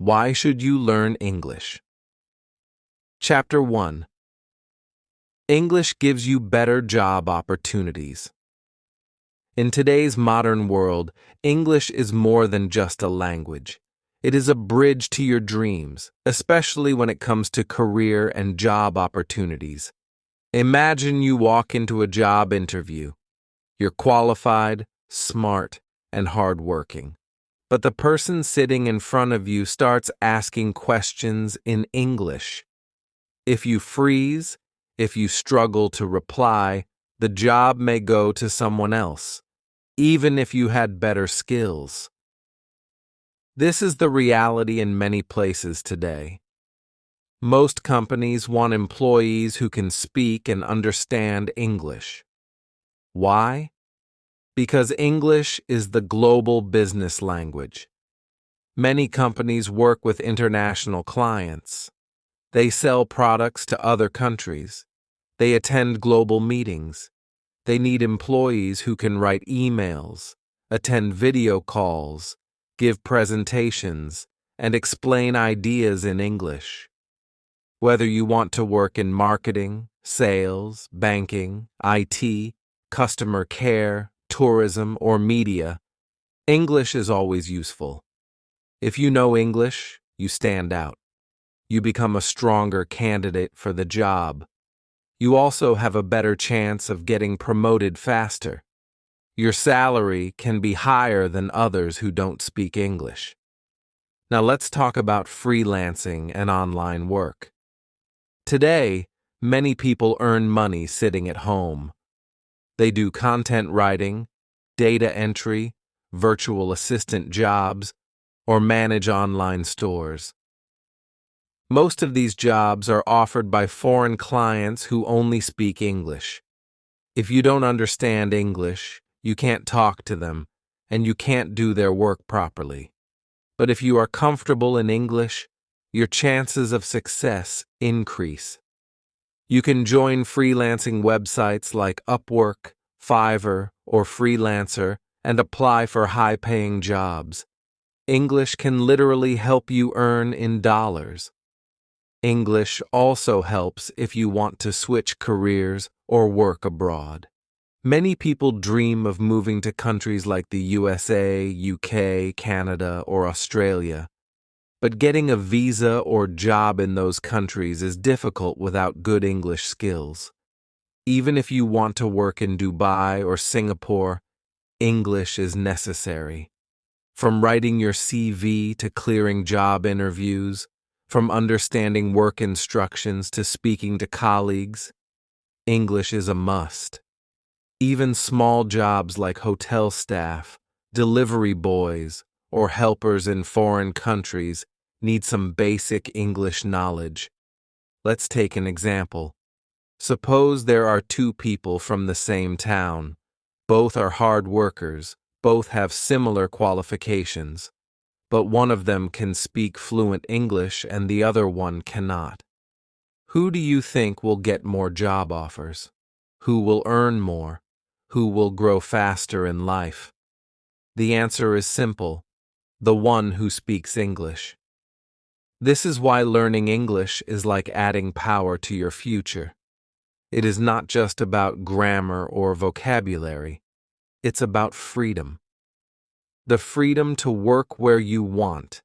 Why should you learn English? Chapter 1. English gives you better job opportunities. In today's modern world, English is more than just a language. It is a bridge to your dreams, especially when it comes to career and job opportunities. Imagine you walk into a job interview. You're qualified, smart, and hardworking. But the person sitting in front of you starts asking questions in English. If you freeze, if you struggle to reply, the job may go to someone else, even if you had better skills. This is the reality in many places today. Most companies want employees who can speak and understand English. Why? Because English is the global business language. Many companies work with international clients. They sell products to other countries. They attend global meetings. They need employees who can write emails, attend video calls, give presentations, and explain ideas in English. Whether you want to work in marketing, sales, banking, IT, customer care, tourism, or media, English is always useful. If you know English, you stand out. You become a stronger candidate for the job. You also have a better chance of getting promoted faster. Your salary can be higher than others who don't speak English. Now let's talk about freelancing and online work. Today, many people earn money sitting at home. They do content writing, data entry, virtual assistant jobs, or manage online stores. Most of these jobs are offered by foreign clients who only speak English. If you don't understand English, you can't talk to them, and you can't do their work properly. But if you are comfortable in English, your chances of success increase. You can join freelancing websites like Upwork, Fiverr, or Freelancer and apply for high-paying jobs. English can literally help you earn in dollars. English also helps if you want to switch careers or work abroad. Many people dream of moving to countries like the USA, UK, Canada, or Australia. But getting a visa or job in those countries is difficult without good English skills. Even if you want to work in Dubai or Singapore, English is necessary. From writing your CV to clearing job interviews, from understanding work instructions to speaking to colleagues, English is a must. Even small jobs like hotel staff, delivery boys, or helpers in foreign countries need some basic English knowledge. Let's take an example. Suppose there are two people from the same town. Both are hard workers, both have similar qualifications, but one of them can speak fluent English and the other one cannot. Who do you think will get more job offers? Who will earn more? Who will grow faster in life? The answer is simple: the one who speaks English. This is why learning English is like adding power to your future. It is not just about grammar or vocabulary. It's about freedom. The freedom to work where you want,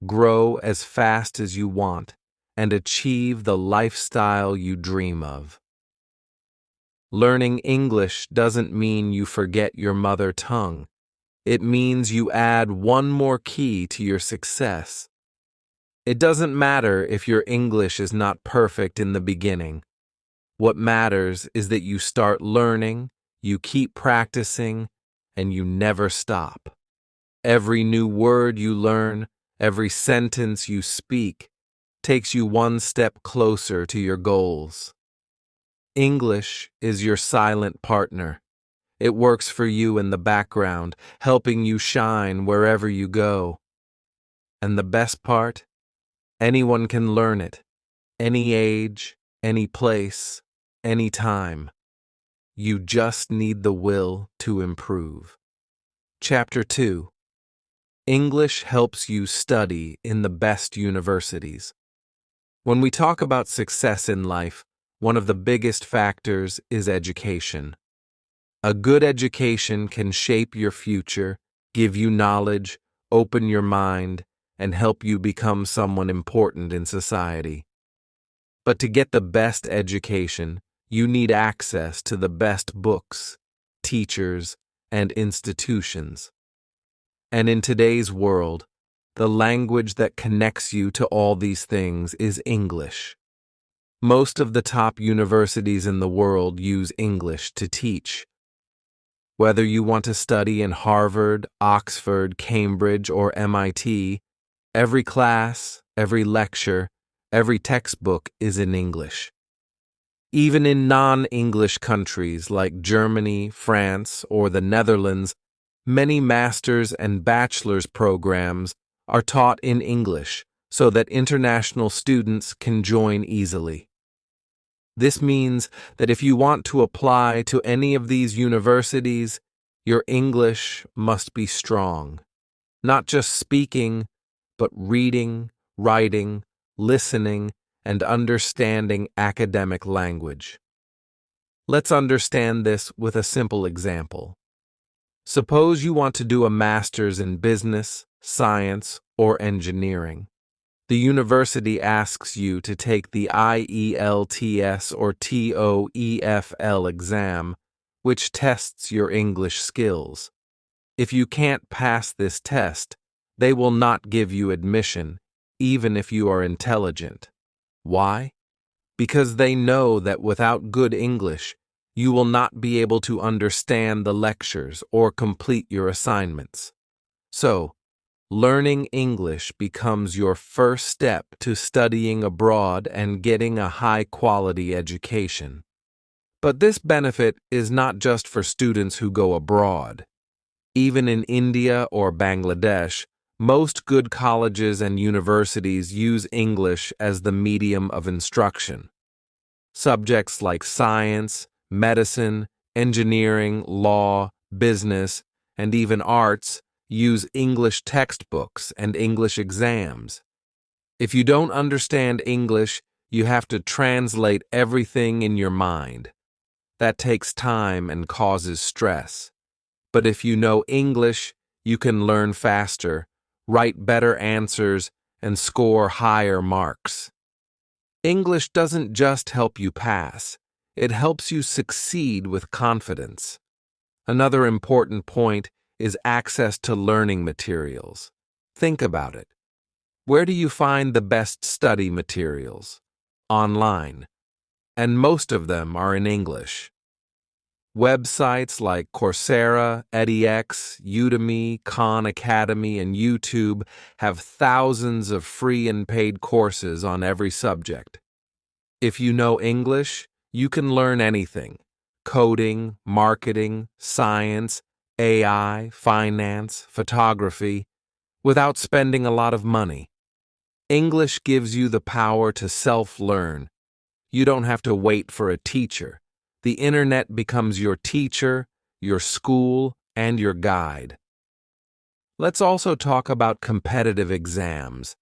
grow as fast as you want, and achieve the lifestyle you dream of. Learning English doesn't mean you forget your mother tongue. It means you add one more key to your success. It doesn't matter if your English is not perfect in the beginning. What matters is that you start learning, you keep practicing, and you never stop. Every new word you learn, every sentence you speak, takes you one step closer to your goals. English is your silent partner. It works for you in the background, helping you shine wherever you go. And the best part? Anyone can learn it. Any age, any place, any time. You just need the will to improve. Chapter 2. English helps you study in the best universities. When we talk about success in life, one of the biggest factors is education. A good education can shape your future, give you knowledge, open your mind, and help you become someone important in society. But to get the best education, you need access to the best books, teachers, and institutions. And in today's world, the language that connects you to all these things is English. Most of the top universities in the world use English to teach. Whether you want to study in Harvard, Oxford, Cambridge, or MIT, every class, every lecture, every textbook is in English. Even in non-English countries like Germany, France, or the Netherlands, many master's and bachelor's programs are taught in English so that international students can join easily. This means that if you want to apply to any of these universities, your English must be strong. Not just speaking, but reading, writing, listening, and understanding academic language. Let's understand this with a simple example. Suppose you want to do a master's in business, science, or engineering. The university asks you to take the IELTS or TOEFL exam, which tests your English skills. If you can't pass this test, they will not give you admission, even if you are intelligent. Why? Because they know that without good English, you will not be able to understand the lectures or complete your assignments. So, learning English becomes your first step to studying abroad and getting a high-quality education. But this benefit is not just for students who go abroad. Even in India or Bangladesh, most good colleges and universities use English as the medium of instruction. Subjects like science, medicine, engineering, law, business, and even arts use English textbooks and English exams. If you don't understand English, you have to translate everything in your mind. That takes time and causes stress. But if you know English, you can learn faster, write better answers, and score higher marks. English doesn't just help you pass, it helps you succeed with confidence. Another important point is access to learning materials. Think about it. Where do you find the best study materials? Online. And most of them are in English. Websites like Coursera, edX, Udemy, Khan Academy, and YouTube have thousands of free and paid courses on every subject. If you know English, you can learn anything: coding, marketing, science, AI, finance, photography, without spending a lot of money. English gives you the power to self-learn. You don't have to wait for a teacher. The internet becomes your teacher, your school, and your guide. Let's also talk about competitive exams.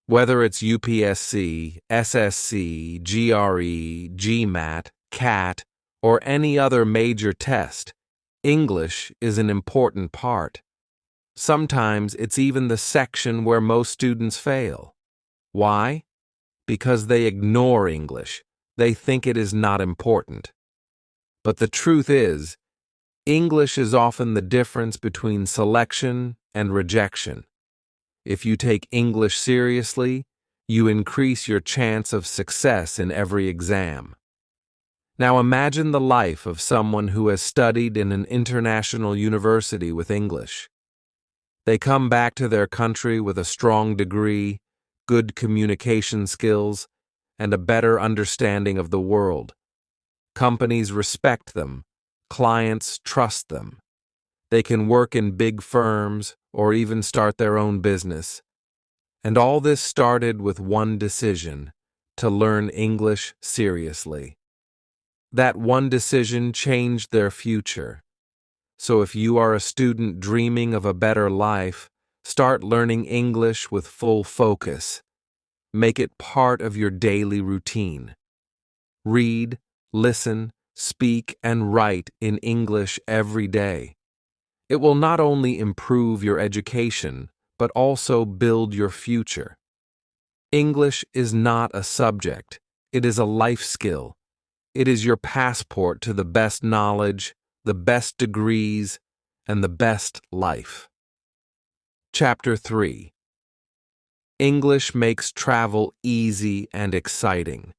Whether it's UPSC, SSC, GRE, GMAT, CAT, or any other major test, English is an important part. Sometimes it's even the section where most students fail. Why? Because they ignore English. They think it is not important. But the truth is, English is often the difference between selection and rejection. If you take English seriously, you increase your chance of success in every exam. Now imagine the life of someone who has studied in an international university with English. They come back to their country with a strong degree, good communication skills, and a better understanding of the world. Companies respect them. Clients trust them. They can work in big firms or even start their own business. And all this started with one decision: to learn English seriously. That one decision changed their future. So if you are a student dreaming of a better life, Start learning English with full focus. Make it part of your daily routine. Read, listen, speak, and write in English every day. It will not only improve your education, but also build your future. English is not a subject, it is a life skill. It is your passport to the best knowledge, the best degrees, and the best life. Chapter 3. English makes travel easy and exciting.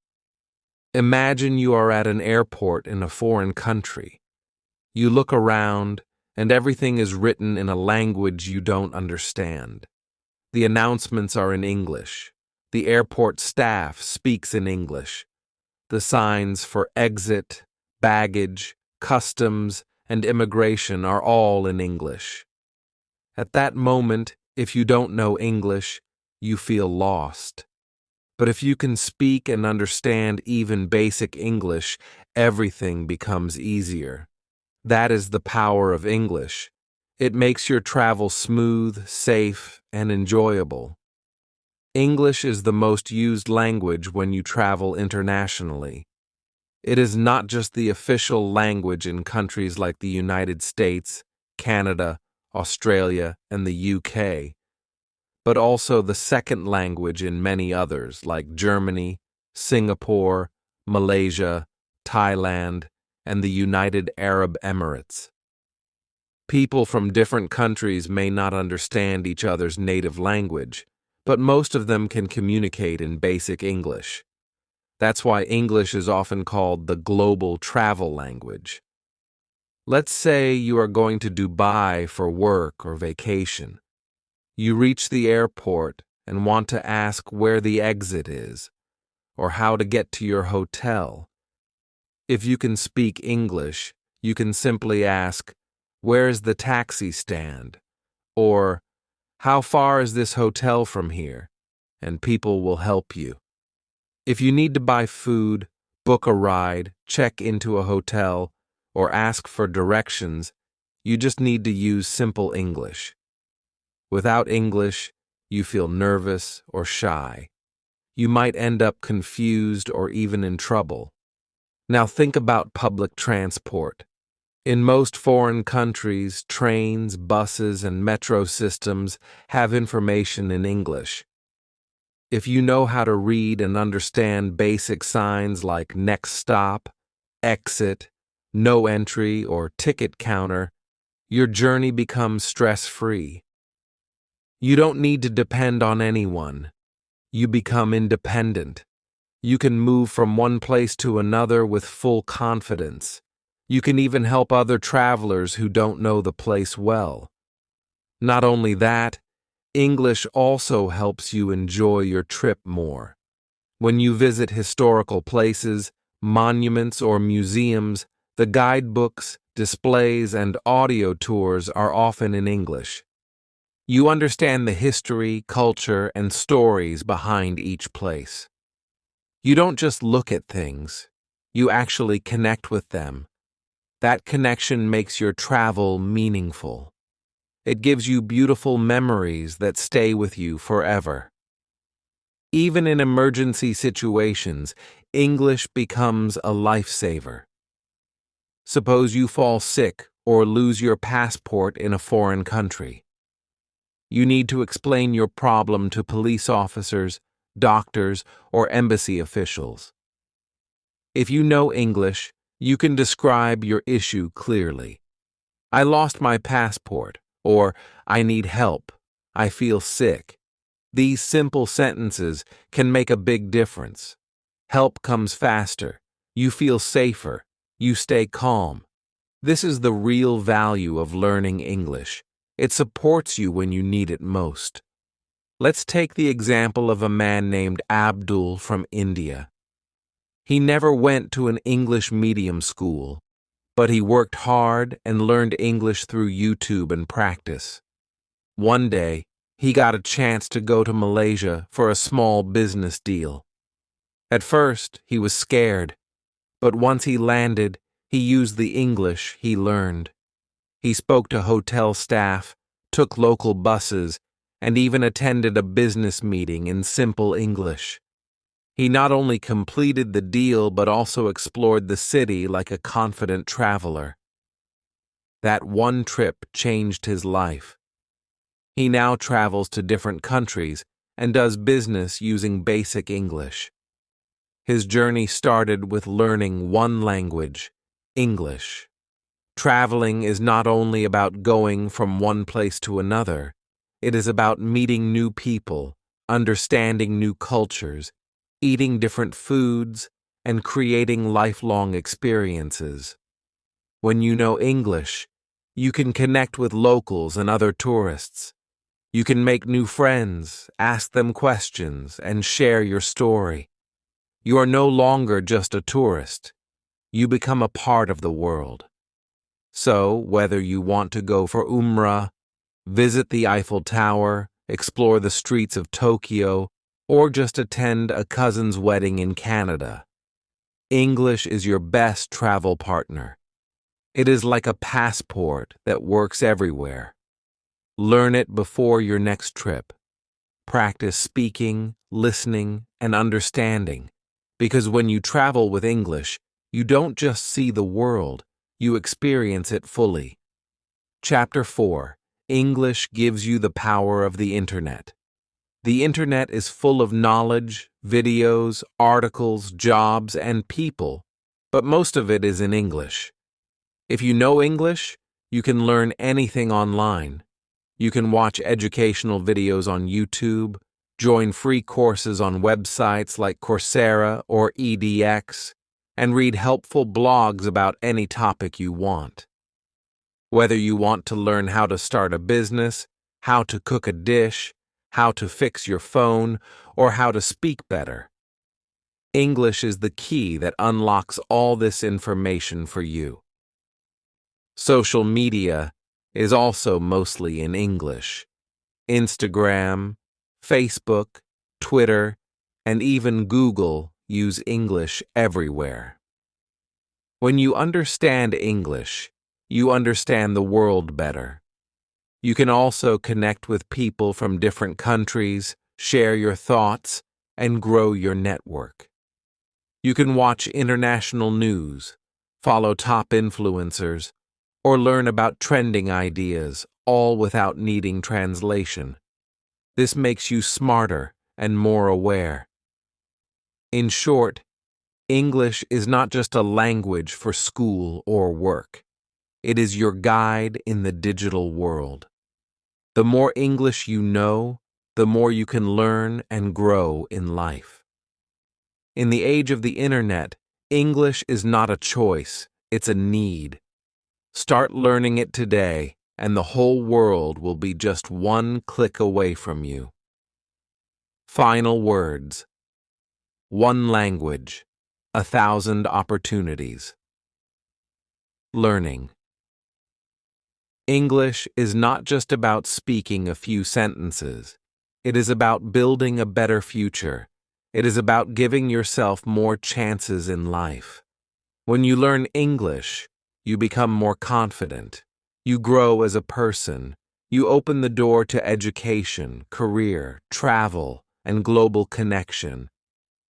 Imagine you are at an airport in a foreign country. You look around, and everything is written in a language you don't understand. The announcements are in English. The airport staff speaks in English. The signs for exit, baggage, customs, and immigration are all in English. At that moment, if you don't know English, you feel lost. But if you can speak and understand even basic English, everything becomes easier. That is the power of English. It makes your travel smooth, safe, and enjoyable. English is the most used language when you travel internationally. It is not just the official language in countries like the United States, Canada, Australia, and the UK, but also the second language in many others like Germany, Singapore, Malaysia, Thailand, and the United Arab Emirates. People from different countries may not understand each other's native language, but most of them can communicate in basic English. That's why English is often called the global travel language. Let's say you are going to Dubai for work or vacation. You reach the airport and want to ask where the exit is, or how to get to your hotel. If you can speak English, you can simply ask, "Where is the taxi stand?" or "How far is this hotel from here?" and people will help you. If you need to buy food, book a ride, check into a hotel, or ask for directions, you just need to use simple English. Without English, you feel nervous or shy. You might end up confused or even in trouble. Now think about public transport. In most foreign countries, trains, buses, and metro systems have information in English. If you know how to read and understand basic signs like next stop, exit, no entry, or ticket counter, your journey becomes stress-free. You don't need to depend on anyone. You become independent. You can move from one place to another with full confidence. You can even help other travelers who don't know the place well. Not only that, English also helps you enjoy your trip more. When you visit historical places, monuments, or museums, the guidebooks, displays, and audio tours are often in English. You understand the history, culture, and stories behind each place. You don't just look at things, you actually connect with them. That connection makes your travel meaningful. It gives you beautiful memories that stay with you forever. Even in emergency situations, English becomes a lifesaver. Suppose you fall sick or lose your passport in a foreign country. You need to explain your problem to police officers, doctors, or embassy officials. If you know English, you can describe your issue clearly. "I lost my passport," or "I need help," "I feel sick." These simple sentences can make a big difference. Help comes faster. You feel safer. You stay calm. This is the real value of learning English. It supports you when you need it most. Let's take the example of a man named Abdul from India. He never went to an English medium school, but he worked hard and learned English through YouTube and practice. One day, he got a chance to go to Malaysia for a small business deal. At first, he was scared, but once he landed, he used the English he learned. He spoke to hotel staff, took local buses, and even attended a business meeting in simple English. He not only completed the deal but also explored the city like a confident traveler. That one trip changed his life. He now travels to different countries and does business using basic English. His journey started with learning one language, English. Traveling is not only about going from one place to another, it is about meeting new people, understanding new cultures, eating different foods, and creating lifelong experiences. When you know English, you can connect with locals and other tourists. You can make new friends, ask them questions, and share your story. You are no longer just a tourist. You become a part of the world. So, whether you want to go for Umrah, visit the Eiffel Tower, explore the streets of Tokyo, or just attend a cousin's wedding in Canada, English is your best travel partner. It is like a passport that works everywhere. Learn it before your next trip. Practice speaking, listening, and understanding, because when you travel with English, you don't just see the world, you experience it fully. Chapter 4. English gives you the power of the Internet. The Internet is full of knowledge, videos, articles, jobs, and people, but most of it is in English. If you know English, you can learn anything online. You can watch educational videos on YouTube, join free courses on websites like Coursera or edX, and read helpful blogs about any topic you want. Whether you want to learn how to start a business, how to cook a dish, how to fix your phone, or how to speak better, English is the key that unlocks all this information for you. Social media is also mostly in English. Instagram, Facebook, Twitter, and even Google use English everywhere. When you understand English, you understand the world better. You can also connect with people from different countries, share your thoughts, and grow your network. You can watch international news, follow top influencers, or learn about trending ideas, all without needing translation. This makes you smarter and more aware. In short, English is not just a language for school or work. It is your guide in the digital world. The more English you know, the more you can learn and grow in life. In the age of the Internet, English is not a choice, it's a need. Start learning it today, and the whole world will be just one click away from you. Final words. One language, 1,000 opportunities. Learning. English is not just about speaking a few sentences. It is about building a better future. It is about giving yourself more chances in life. When you learn English, you become more confident. You grow as a person. You open the door to education, career, travel, and global connection.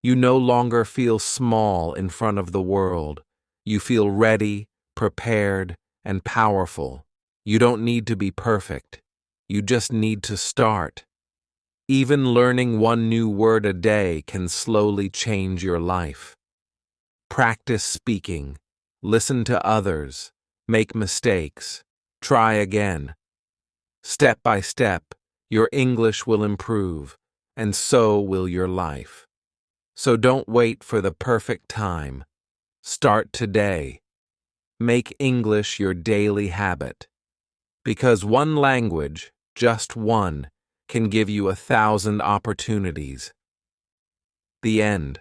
You no longer feel small in front of the world. You feel ready, prepared, and powerful. You don't need to be perfect. You just need to start. Even learning one new word a day can slowly change your life. Practice speaking. Listen to others. Make mistakes. Try again. Step by step, your English will improve, and so will your life. So don't wait for the perfect time. Start today. Make English your daily habit. Because one language, just one, can give you 1,000 opportunities. The end.